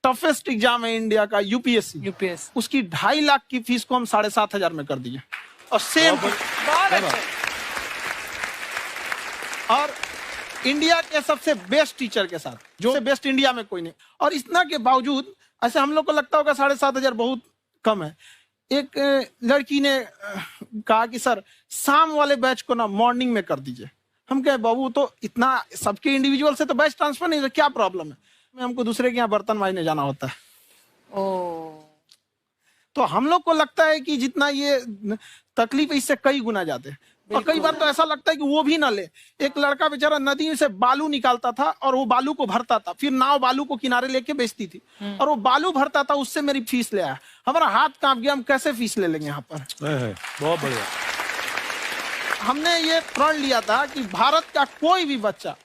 Toughest exam है India का, UPSC, उसकी 2.5 लाख की फीस को हम 7,500 में कर दिए। और सेम और इंडिया के सबसे बेस्ट टीचर के साथ, जो बेस्ट इंडिया में कोई नहीं। और इतना के बावजूद ऐसे हम लोग को लगता होगा 7,500 बहुत कम है। एक लड़की ने कहा कि सर शाम वाले बैच को ना मॉर्निंग में कर दीजिए। हम कहे बाबू तो इतना सबके इंडिविजुअल से तो बैच ट्रांसफर नहीं, क्या प्रॉब्लम है? हमको दूसरे के यहाँ बर्तन मांजने जाना होता है। तो हम लोग को लगता है कि जितना ये तकलीफ इससे कई गुना ज्यादा है। और कई बार तो ऐसा लगता है कि वो भी ना ले। एक लड़का बेचारा नदी से बालू निकालता था और वो बालू को भरता था, फिर नाव बालू को किनारे लेके बेचती थी और वो बालू भरता था, उससे मेरी फीस ले आया। हमारा हाथ कांप गया, हम कैसे फीस ले लेंगे यहाँ पर। बहुत बढ़िया। हमने ये प्रण लिया था कि भारत का कोई भी बच्चा,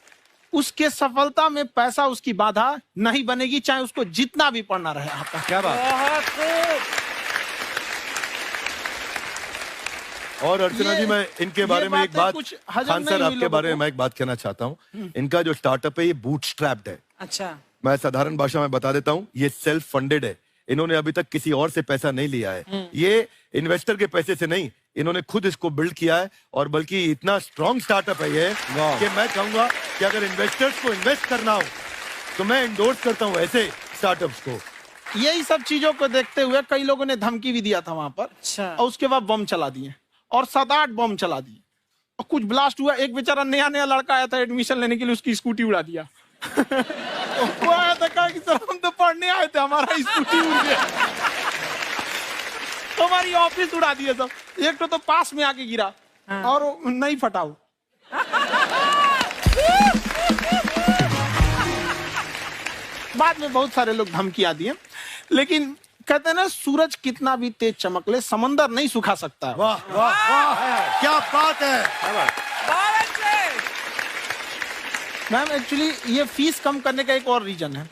उसके सफलता में पैसा उसकी बाधा नहीं बनेगी, चाहे उसको जितना भी पढ़ना रहे यहाँ पर। क्या बात। और अर्चना जी, मैं इनके बारे में एक बात, खान सर आपके बारे में मैं एक बात कहना चाहता हूँ। इनका जो स्टार्टअप है ये बूटस्ट्रैप्ड है। अच्छा। मैं साधारण भाषा में बता देता हूँ, ये सेल्फ फंडेड है। इन्होंने अभी तक किसी और से पैसा नहीं लिया है। ये इन्वेस्टर के पैसे से नहीं, इन्होंने खुद इसको बिल्ड किया है। और बल्कि इतना स्ट्रॉन्ग स्टार्टअप है ये कि मैं कहूंगा कि अगर इन्वेस्टर्स को इन्वेस्ट करना हो तो मैं इंडोर्स करता हूँ ऐसे स्टार्टअप्स को। यही सब चीजों को देखते हुए कई लोगों ने धमकी भी दिया था वहां पर। अच्छा। और उसके बाद बम चला दिए और 7-8 बम चला दिए और कुछ ब्लास्ट हुआ। एक बेचारा नया लड़का आया था एडमिशन लेने के लिए, उसकी स्कूटी उड़ा दिया। वो आया था, कहा कि सर हम तो पढ़ने आए थे, हमारा स्कूटी उड़ गया। हमारी ऑफिस उड़ा दिए सब। एक तो पास में आके गिरा और नहीं फटा वो। बाद में बहुत सारे लोग धमकियां दिए, लेकिन कहते हैं ना, सूरज कितना भी तेज चमक ले, समंदर नहीं सुखा सकता। वाह वाह वाह, क्या बात है। मैम एक्चुअली ये फीस कम करने का एक और रीजन है।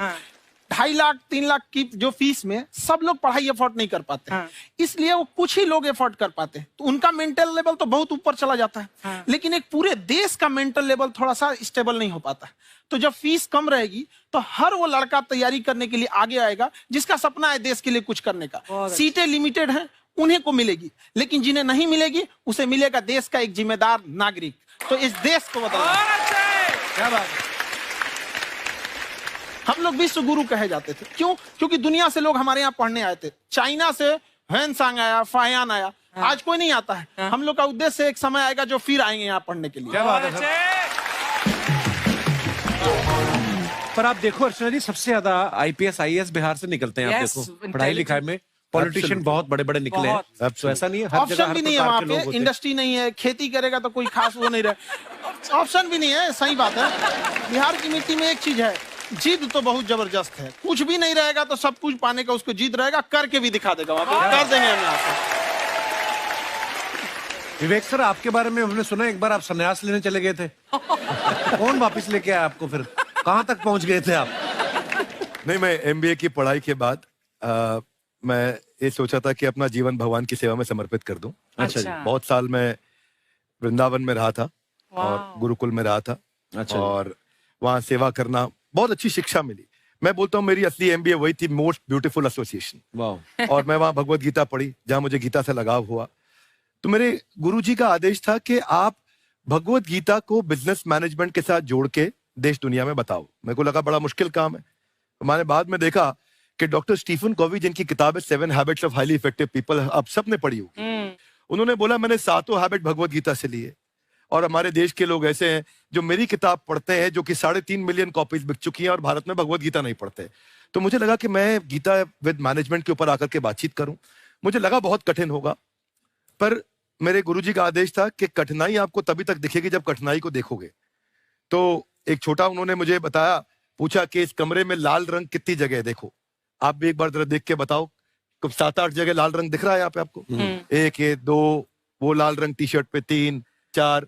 2.5 लाख 3 लाख की जो फीस में सब लोग पढ़ाई अफोर्ड नहीं कर पाते। इसलिए वो कुछ ही लोग अफोर्ड कर पाते हैं, तो उनका मेंटल लेवल तो बहुत ऊपर चला जाता है। लेकिन एक पूरे देश का मेंटल लेवल थोड़ा सा स्टेबल नहीं हो पाता। तो जब फीस कम रहेगी तो हर वो लड़का तैयारी करने के लिए आगे आएगा जिसका सपना है देश के लिए कुछ करने का। सीटें लिमिटेड हैं, उन्हें को मिलेगी, लेकिन जिन्हें नहीं मिलेगी उसे मिलेगा देश का एक जिम्मेदार नागरिक। तो इस देश को बदलना। क्या बात है। हम लोग विश्व गुरु कहे जाते थे, क्यों? क्योंकि दुनिया से लोग हमारे यहाँ पढ़ने आए थे। चाइना से ह्वेनसांग आया, फायान आया, आज कोई नहीं आता है। हम लोग का उद्देश्य एक समय आएगा जो फिर आएंगे यहाँ पढ़ने के लिए। क्या बात है। पर आप देखो अर्चना जी, सबसे ज्यादा IPS IAS बिहार से निकलते हैं। आप देखो पढ़ाई लिखाई में पॉलिटिशियन बहुत बड़े बड़े निकले हैं। तो ऐसा नहीं है, हर जगह ऑप्शन भी नहीं है वहाँ पे, इंडस्ट्री नहीं है, खेती करेगा तो कोई खास वो नहीं रहे। ऑप्शन भी नहीं है, सही बात है। बिहार की मिट्टी में एक चीज है, जिद तो बहुत जबरदस्त है। कुछ भी नहीं रहेगा तो सब कुछ पाने का उसको जिद रहेगा, करके भी दिखा देगा। वहाँ पे कर देंगे हम यहाँ। विवेक सर, आपके बारे में हमने सुना एक बार आप संन्यास लेने चले गए थे। कौन वापस लेके आया आपको? फिर कहाँ तक पहुंच गए थे आप? नहीं, मैं MBA की पढ़ाई के बाद मैं ये सोचा था कि अपना जीवन भगवान की सेवा में समर्पित कर दूं। अच्छा जी। बहुत साल मैं वृंदावन में रहा था और गुरुकुल में रहा था। अच्छा। और वहाँ सेवा करना, बहुत अच्छी शिक्षा मिली। मैं बोलता हूँ मेरी असली MBA वही थी, मोस्ट ब्यूटीफुल एसोसिएशन। और मैं वहाँ भगवत गीता पढ़ी, जहाँ मुझे गीता से लगाव हुआ। तो मेरे गुरुजी का आदेश था कि आप भगवत गीता को बिजनेस मैनेजमेंट के साथ जोड़ के देश दुनिया में बताओ। मेरे को लगा बड़ा मुश्किल काम है। मैंने बाद में देखा कि डॉक्टर स्टीफन कॉवी, जिनकी किताब है 7 habits of highly effective people, आप सबने पढ़ी होगी। उन्होंने बोला मैंने 7 हैबिट भगवत गीता से लिए। और हमारे देश के लोग ऐसे हैं जो मेरी किताब पढ़ते हैं, जो कि 3.5 मिलियन कॉपीज बिक चुकी हैं, और भारत में भगवत गीता नहीं पढ़ते। तो मुझे लगा कि मैं गीता विद मैनेजमेंट के ऊपर आकर के बातचीत करूं। मुझे लगा बहुत कठिन होगा, पर मेरे गुरुजी का आदेश था कि कठिनाई आपको तभी तक दिखेगी जब कठिनाई को देखोगे। तो एक छोटा उन्होंने मुझे बताया, पूछा कि इस कमरे में लाल रंग कितनी जगह है, देखो आप भी एक बार जरा देख के बताओ। 7-8 जगह लाल रंग दिख रहा है यहाँ पे आपको? 1 2 वो लाल रंग टी शर्ट पे, 3 4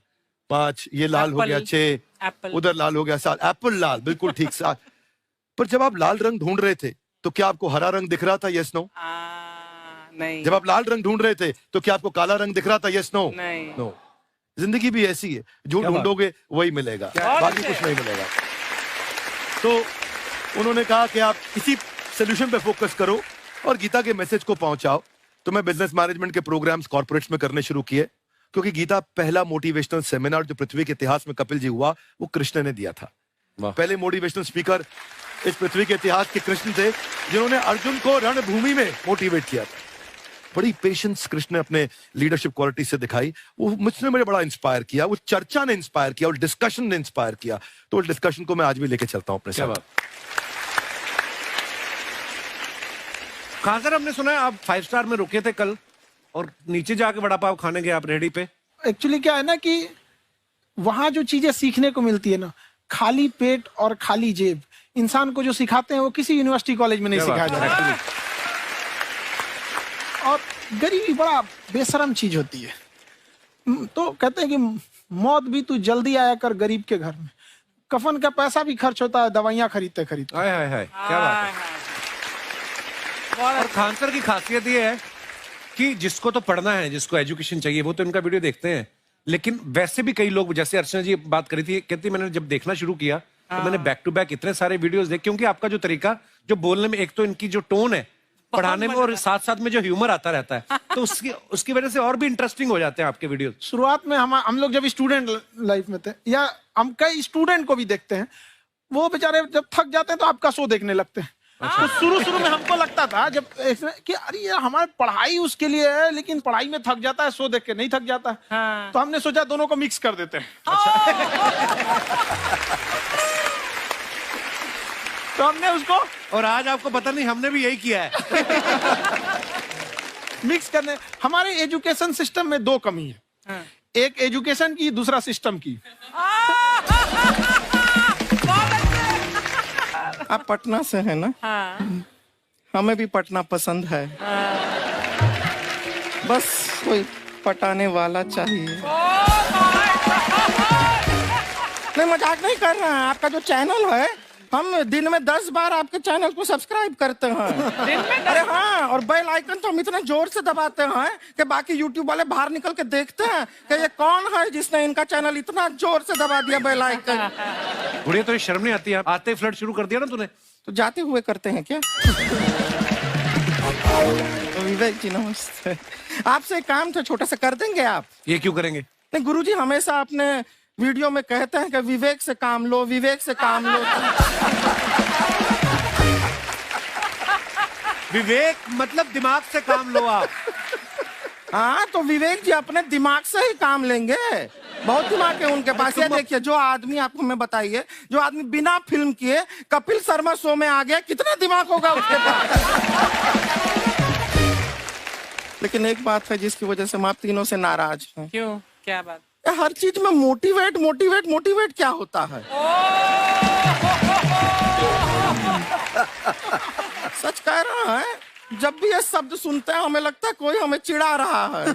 5 ये लाल हो गया, 6 उधर लाल हो गया, 7 एप्पल लाल, बिल्कुल ठीक 7। पर जब आप लाल रंग ढूंढ रहे थे तो क्या आपको हरा रंग दिख रहा था? Yes no? नहीं। जब आप लाल रंग ढूंढ रहे थे तो क्या आपको काला रंग दिख रहा था? Yes no? नहीं। नो। जिंदगी भी ऐसी है, जो ढूंढोगे वही मिलेगा, बाकी कुछ नहीं मिलेगा। तो उन्होंने कहा कि आप इसी सोल्यूशन पे फोकस करो और गीता के मैसेज को पहुंचाओ। तो मैं बिजनेस मैनेजमेंट के प्रोग्राम्स कॉर्पोरेट्स में करने शुरू किए, क्योंकि गीता पहला मोटिवेशनल सेमिनार जो पृथ्वी के इतिहास में कपिल जी हुआ वो कृष्ण ने दिया था। पहले मोटिवेशनल स्पीकर इस पृथ्वी के इतिहास के कृष्ण थे, जिन्होंने अर्जुन को रणभूमि में मोटिवेट किया था। बड़ी पेशेंस कृष्ण ने अपने लीडरशिप क्वालिटी से दिखाई, वो मुझसे मुझे बड़ा इंस्पायर किया, वो चर्चा ने इंस्पायर किया और डिस्कशन ने इंस्पायर किया। तो उस डिस्कशन को मैं आज भी लेके चलता हूं अपने साथ। कहां सर, हमने सुना है आप 5 स्टार में रुके थे कल और नीचे जाके वड़ा पाव खाने गए आप रेहड़ी पे। एक्चुअली क्या है ना कि वहां जो चीजें सीखने को मिलती है ना, खाली पेट और खाली जेब इंसान को जो सिखाते हैं वो किसी यूनिवर्सिटी कॉलेज में नहीं सिखाया जाता। और गरीबी बड़ा बेशरम चीज होती है। तो कहते हैं कि मौत भी तू जल्दी आया कर गरीब के घर में, कफन का पैसा भी खर्च होता है दवाइयां खरीदते खरीदते। हाय हाय हाय, क्या बात है। और खान सर की खासियत ये है कि जिसको तो पढ़ना है, जिसको एजुकेशन चाहिए, वो तो इनका वीडियो देखते हैं, लेकिन वैसे भी कई लोग, जैसे अर्चना जी बात करी थी, कहती मैंने जब देखना शुरू किया तो मैंने बैक टू बैक इतने सारे वीडियोस देखे, क्योंकि आपका जो तरीका जो बोलने में, एक तो इनकी जो टोन है पढ़ाने में, और साथ साथ में जो ह्यूमर आता रहता है, तो उसकी वजह से और भी इंटरेस्टिंग हो जाते हैं आपके वीडियो। शुरुआत में हम लोग जब स्टूडेंट लाइफ में थे, या हम कई स्टूडेंट को भी देखते हैं, वो बेचारे जब थक जाते हैं तो आपका शो देखने लगते हैं। तो शुरू में हमको लगता था जब कि अरे यार हमारी पढ़ाई उसके लिए है, लेकिन पढ़ाई में थक जाता है, शो देख के नहीं थक जाता है। तो हमने सोचा दोनों को मिक्स कर देते हैं। तो हमने उसको, और आज आपको पता नहीं हमने भी यही किया है। मिक्स करने। हमारे एजुकेशन सिस्टम में 2 कमी है, एक एजुकेशन की, दूसरा सिस्टम की। आप पटना से है ना? हाँ। हमें भी पटना पसंद है। बस कोई पटाने वाला चाहिए। नहीं, मजाक नहीं कर रहे हैं। आपका जो चैनल है, हम दिन में 10 बार आपके चैनल को सब्सक्राइब करते हैं। अरे हाँ, और बेल आइकन तो हम इतना जोर से दबाते हैं कि बाकी यूट्यूब वाले बाहर निकल के देखते हैं कि ये कौन है जिसने इनका चैनल इतना जोर से दबा दिया बेल आइकन। बुढ़िया, तो ये शर्म नहीं आती? आते ही फ्लर्ट शुरू कर दिया ना तूने। तो जाते हुए करते हैं क्या? विवेक जी नमस्ते। आपसे एक काम था, छोटा सा कर देंगे आप? ये क्यों करेंगे? नहीं, गुरुजी हमेशा अपने वीडियो में कहते हैं कि विवेक से काम लो, विवेक से काम लो। विवेक मतलब दिमाग से काम लो आप। हाँ, तो विवेक जी अपने दिमाग से ही काम लेंगे। बहुत दिमाग है उनके पास। ये देखिए, जो आदमी, आपको मैं बताइए, जो आदमी बिना फिल्म किए कपिल शर्मा शो में आ गया, कितना दिमाग होगा उसके पास। लेकिन एक बात है जिसकी वजह से हम आप तीनों से नाराज हैं। क्यों? क्या बात? हर चीज में मोटिवेट मोटिवेट मोटिवेट क्या होता है? सच कह रहा है, जब भी ये शब्द सुनते हैं हमें लगता है कोई हमें चिढ़ा रहा है।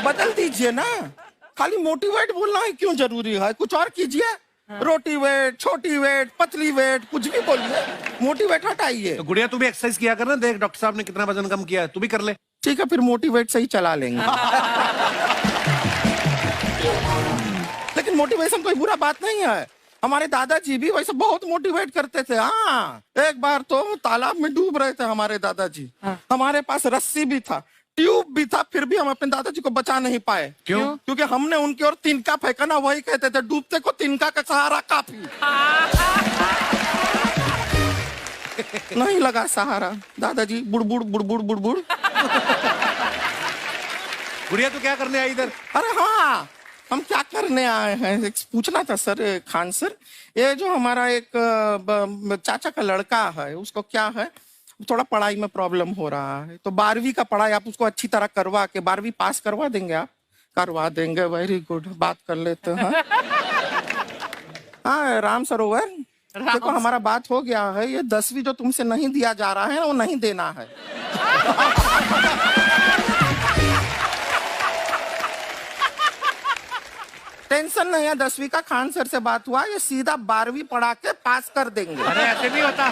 बदल दीजिए ना, खाली मोटिवेट बोलना ही क्यों जरूरी है? कुछ और कीजिए। रोटी वेट, छोटी वेट, पतली वेट, कुछ भी बोलिए, मोटिवेट हटाइए। तो गुड़िया, तू भी एक्सरसाइज किया कर ना, देख डॉक्टर साहब ने कितना वजन कम किया है, तू भी कर ले। ठीक है, फिर मोटिवेट से ही चला लेंगे। लेकिन मोटिवेशन कोई बुरा बात नहीं है। हमारे दादाजी भी वैसे बहुत मोटिवेट करते थे। हाँ, एक बार तो तालाब में डूब रहे थे हमारे दादाजी। हमारे पास रस्सी भी था, ट्यूब भी था, फिर भी हम अपने दादाजी को बचा नहीं पाए। क्यों? क्योंकि हमने उनकी ओर तिनका फेंका ना, वही कहते थे डूबते को तिनका का सहारा काफी। नहीं लगा सहारा, दादाजी बुड़बुड़ बुड़बुड़ बुड़बुड़। गुड़िया, तू क्या करने आई इधर? अरे हाँ, हम क्या करने आए हैं, एक पूछना था सर। खान सर, ये जो हमारा एक चाचा का लड़का है, उसको क्या है, थोड़ा पढ़ाई में प्रॉब्लम हो रहा है, तो 12वीं का पढ़ाई आप उसको अच्छी तरह करवा के 12वीं पास करवा देंगे आप? करवा देंगे, वेरी गुड, बात कर लेते हैं। हाँ, राम सरोवर, देखो हमारा बात हो गया है, ये 10वीं जो तुमसे नहीं दिया जा रहा है वो नहीं देना है। टेंशन नहीं है, 10वीं का खान सर से बात हुआ, ये सीधा 12वीं पढ़ा के पास कर देंगे। अरे ऐसे नहीं होता,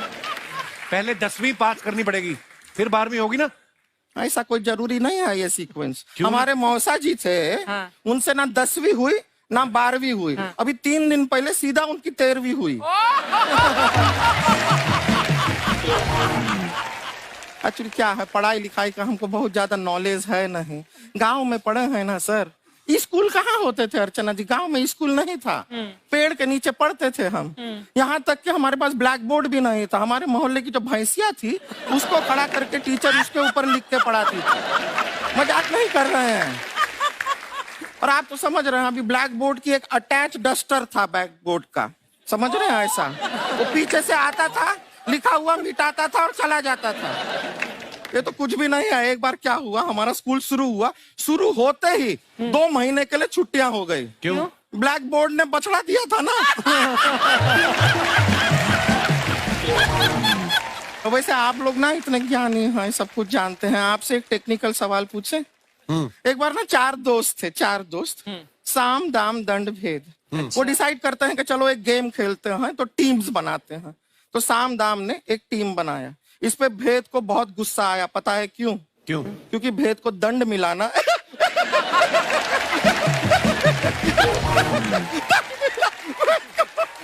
पहले 10वीं पास करनी पड़ेगी, फिर 12वीं होगी ना। ऐसा कोई जरूरी नहीं है ये सीक्वेंस। हमारे मौसा जी थे, हाँ। उनसे ना 10वीं हुई ना 12वीं हुई। हाँ। अभी 3 दिन पहले सीधा उनकी 13वीं हुई। एक्चुअली क्या है, पढ़ाई लिखाई का हमको बहुत ज्यादा नॉलेज है नहीं। गांव में पढ़े हैं ना सर, स्कूल कहाँ होते थे अर्चना जी, गांव में स्कूल नहीं था, पेड़ के नीचे पढ़ते थे हम। यहाँ तक कि हमारे पास ब्लैक बोर्ड भी नहीं था। हमारे मोहल्ले की जो भैंसिया थी उसको खड़ा करके टीचर उसके ऊपर लिख के पढ़ाती थी। मजाक नहीं कर रहे हैं। और आप तो समझ रहे हैं, अभी ब्लैक बोर्ड की एक अटैच डस्टर था ब्लैक बोर्ड का, समझ रहे हैं ऐसा, वो पीछे से आता था, लिखा हुआ मिटाता था और चला जाता था। ये तो कुछ भी नहीं है। एक बार क्या हुआ, हमारा स्कूल शुरू हुआ, शुरू होते ही 2 महीने के लिए छुट्टियां हो गई। क्यों? ब्लैक बोर्ड ने बछड़ा दिया था ना। तो वैसे आप लोग ना इतने ज्ञानी हैं, सब कुछ जानते हैं। आपसे एक टेक्निकल सवाल पूछे। एक बार ना 4 दोस्त थे, 4 दोस्त, साम दाम दंड भेद। वो डिसाइड करते हैं कि चलो एक गेम खेलते हैं, तो टीम्स बनाते हैं। तो साम दाम ने एक टीम बनाया। इस पे भेद को बहुत गुस्सा आया। पता है क्यों? क्यों? क्योंकि भेद को दंड मिलाना।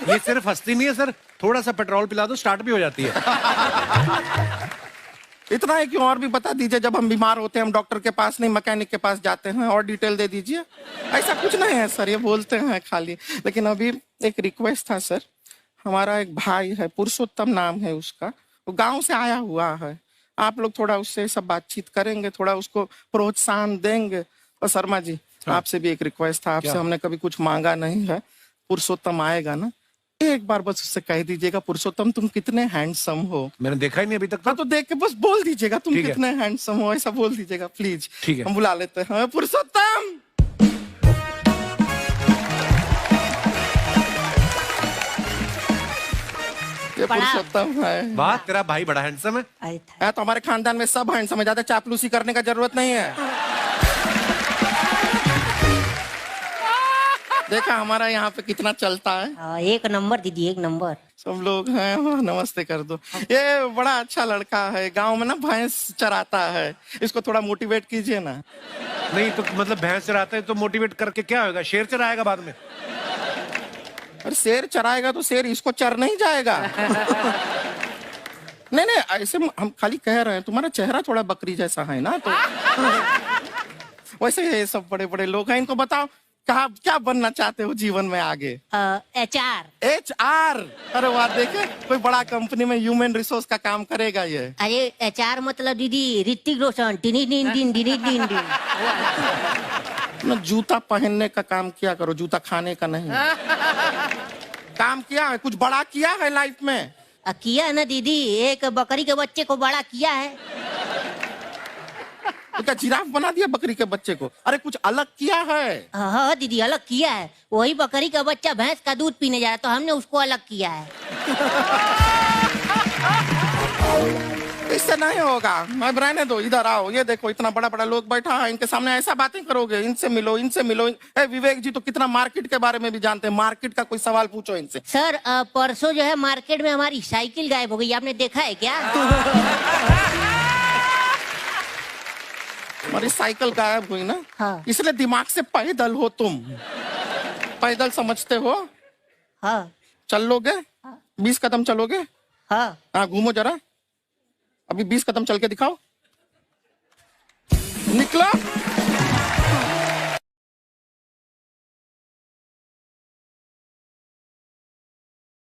ये सिर्फ हंसती नहीं है सर, थोड़ा सा पेट्रोल पिला दो स्टार्ट भी हो जाती है। इतना है कि और भी बता दीजिए, जब हम बीमार होते हैं हम डॉक्टर के पास नहीं मैकेनिक के पास जाते हैं, और डिटेल दे दीजिए। ऐसा कुछ नहीं है सर, ये बोलते हैं खाली। लेकिन अभी एक रिक्वेस्ट था सर, हमारा एक भाई है, पुरुषोत्तम नाम है उसका, वो गांव से आया हुआ है। आप लोग थोड़ा उससे सब बातचीत करेंगे, थोड़ा उसको प्रोत्साहन देंगे। और शर्मा जी, आपसे भी एक रिक्वेस्ट था, आपसे हमने कभी कुछ मांगा नहीं है। पुरुषोत्तम आएगा ना, एक बार बस उससे कह दीजिएगा, पुरुषोत्तम तुम कितने हैंडसम हो। मैंने देखा ही नहीं अभी तक। हाँ, तो देख के बस बोल दीजिएगा तुम ठीक है। कितने हैंडसम हो, ऐसा बोल दीजिएगा प्लीज। ठीक है। हम बुला लेते हैं पुरुषोत्तम। ये पुरुषोत्तम है। वाह, तेरा भाई बड़ा हैंडसम है। है तो हमारे खानदान में सब हैंडसम है, ज्यादा चापलूसी करने का जरूरत नहीं है। देखा हमारा यहाँ पे कितना चलता है। एक नंबर दीदी, एक नंबर। सब लोग हैं, हाँ, नमस्ते कर दो। ये बड़ा अच्छा लड़का है, गांव में ना भैंस चराता है, इसको थोड़ा मोटिवेट कीजिए ना। नहीं तो मतलब भैंस चराता है तो मोटिवेट करके क्या होगा? शेर चराएगा बाद में। अरे शेर चराएगा तो शेर इसको चर नहीं जाएगा। नहीं नहीं, ऐसे हम खाली कह रहे हैं, तुम्हारा चेहरा थोड़ा बकरी जैसा है ना, तो वैसे ये सब बड़े बड़े लोग हैं। इनको बताओ कहा क्या बनना चाहते हो जीवन में आगे? HR। HR? अरे वाह, देखे कोई बड़ा कंपनी में ह्यूमन रिसोर्स का काम करेगा ये। अरे HR मतलब दीदी ऋतिक रोशन। टिनी दिन दिन दिनी दिन दिन। ना जूता पहनने का काम किया करो, जूता खाने का नहीं। काम किया है, कुछ बड़ा किया है लाइफ में? किया है ना दीदी, एक बकरी के बच्चे को बड़ा किया है। तो क्या जिराफ बना दिया बकरी के बच्चे को? अरे कुछ अलग किया है। हाँ दीदी, अलग किया है। वही बकरी का बच्चा भैंस का दूध पीने जा रहा है, तो हमने उसको अलग किया है। इससे नहीं होगा, मैं रहने दो, इधर आओ। ये देखो इतना बड़ा बड़ा लोग बैठा है, इनके सामने ऐसा बातें करोगे? इनसे मिलो, इनसे मिलो। विवेक जी तो कितना मार्केट के बारे में भी जानते हैं, मार्केट का कोई सवाल पूछो इनसे। सर परसों जो है मार्केट में हमारी साइकिल गायब हो गई, आपने देखा है क्या? हमारी साइकिल गायब हुई ना? हाँ। इसलिए दिमाग से पैदल हो तुम, पैदल समझते हो? हाँ। चल लोगे? 20 कदम चलोगे? हाँ। हाँ, घूमो जरा, अभी 20 कदम चल के दिखाओ। निकलो।